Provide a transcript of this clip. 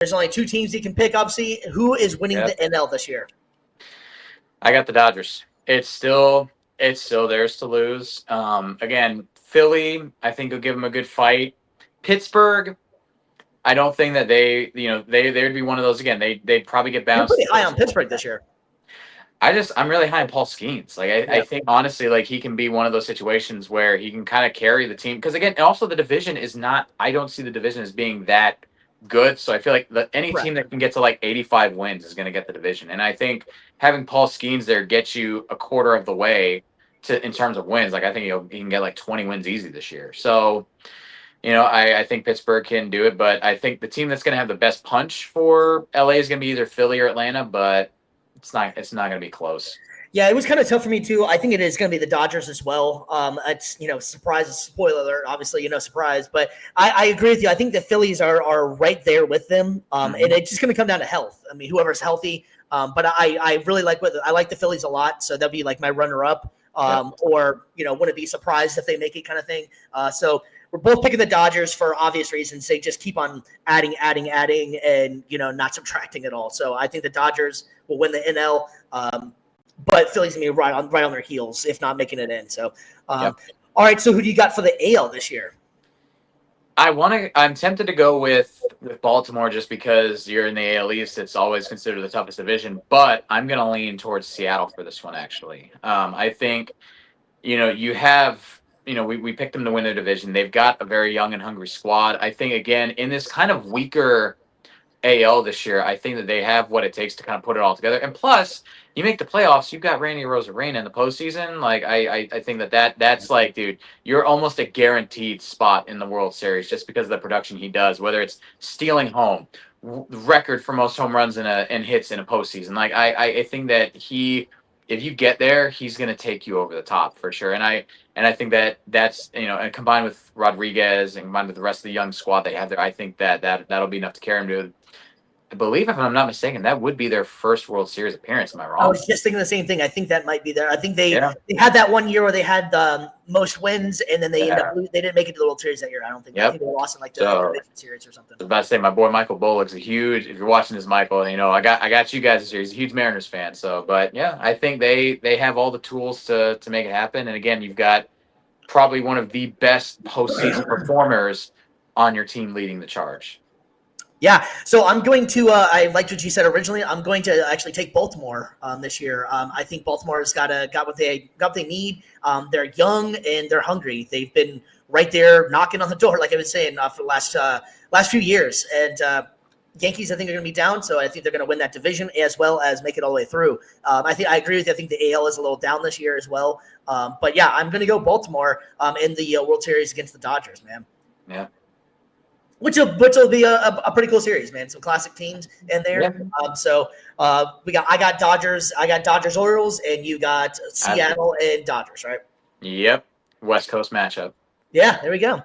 There's only two teams you can pick. Obviously, who is winning the NL this year? I got the Dodgers. It's still theirs to lose. Again, Philly, I think will give them a good fight. Pittsburgh, I don't think that they'd be one of those again. They'd probably get You're bounced. pretty high on Pittsburgh this year. I'm really high on Paul Skeens. I think honestly, like he can be one of those situations where he can kind of carry the team. Because again, also the division is not. I don't see the division as being that good. So I feel like any team that can get to like 85 wins is going to get the division. And I think having Paul Skeens there gets you a quarter of the way to in terms of wins. Like I think he can get like 20 wins easy this year. So I think Pittsburgh can do it, but I think the team that's going to have the best punch for LA is going to be either Philly or Atlanta, but it's not going to be close. Yeah, it was kind of tough for me too. I think it is going to be the Dodgers as well. It's surprise, spoiler alert, obviously, surprise. But I agree with you. I think the Phillies are right there with them, and it's just going to come down to health. I mean, whoever's healthy. But I really like the Phillies a lot, so that'd be like my runner up. Or wouldn't be surprised if they make it kind of thing. So we're both picking the Dodgers for obvious reasons. They just keep on adding, and not subtracting at all. So I think the Dodgers will win the NL. But Philly's gonna be right on their heels, if not making it in. So, all right. So who do you got for the AL this year? I'm tempted to go with Baltimore just because you're in the AL East. It's always considered the toughest division, but I'm going to lean towards Seattle for this one. Actually, I think you have. We picked them to win the division. They've got a very young and hungry squad. I think, again, in this kind of weaker AL this year, I think that they have what it takes to kind of put it all together. And plus, you make the playoffs, you've got Randy Arozarena in the postseason. Like, I think that's like, dude, you're almost a guaranteed spot in the World Series just because of the production he does, whether it's stealing home, record for most home runs and hits in a postseason. Like, I think that if you get there, he's going to take you over the top for sure. And I think that's and combined with Rodriguez and combined with the rest of the young squad they have there, I think that'll be enough to carry him to. I believe, if I'm not mistaken, that would be their first World Series appearance. Am I wrong? I was just thinking the same thing. I think that might be there. I think they had that one year where they had the most wins, and then they didn't make it to the World Series that year. I don't think. I think they lost in like the Division Series or something. I was about to say, my boy Michael Bullock's a huge. If you're watching this, Michael, I got you guys this year. He's a huge Mariners fan. So, but yeah, I think they have all the tools to make it happen. And again, you've got probably one of the best postseason performers on your team leading the charge. Yeah, so I'm going to. I liked what you said originally. I'm going to actually take Baltimore this year. I think Baltimore's got what they need. They're young and they're hungry. They've been right there knocking on the door, like I was saying, for the last few years. And Yankees, I think, are going to be down, so I think they're going to win that division as well as make it all the way through. I agree with you. I think the AL is a little down this year as well. But yeah, I'm going to go Baltimore in the World Series against the Dodgers, man. Yeah. Which will be a pretty cool series, man. Some classic teams in there. Yeah. I got Dodgers, Orioles, and you got Seattle and Dodgers, right? Yep. West Coast matchup. Yeah, there we go.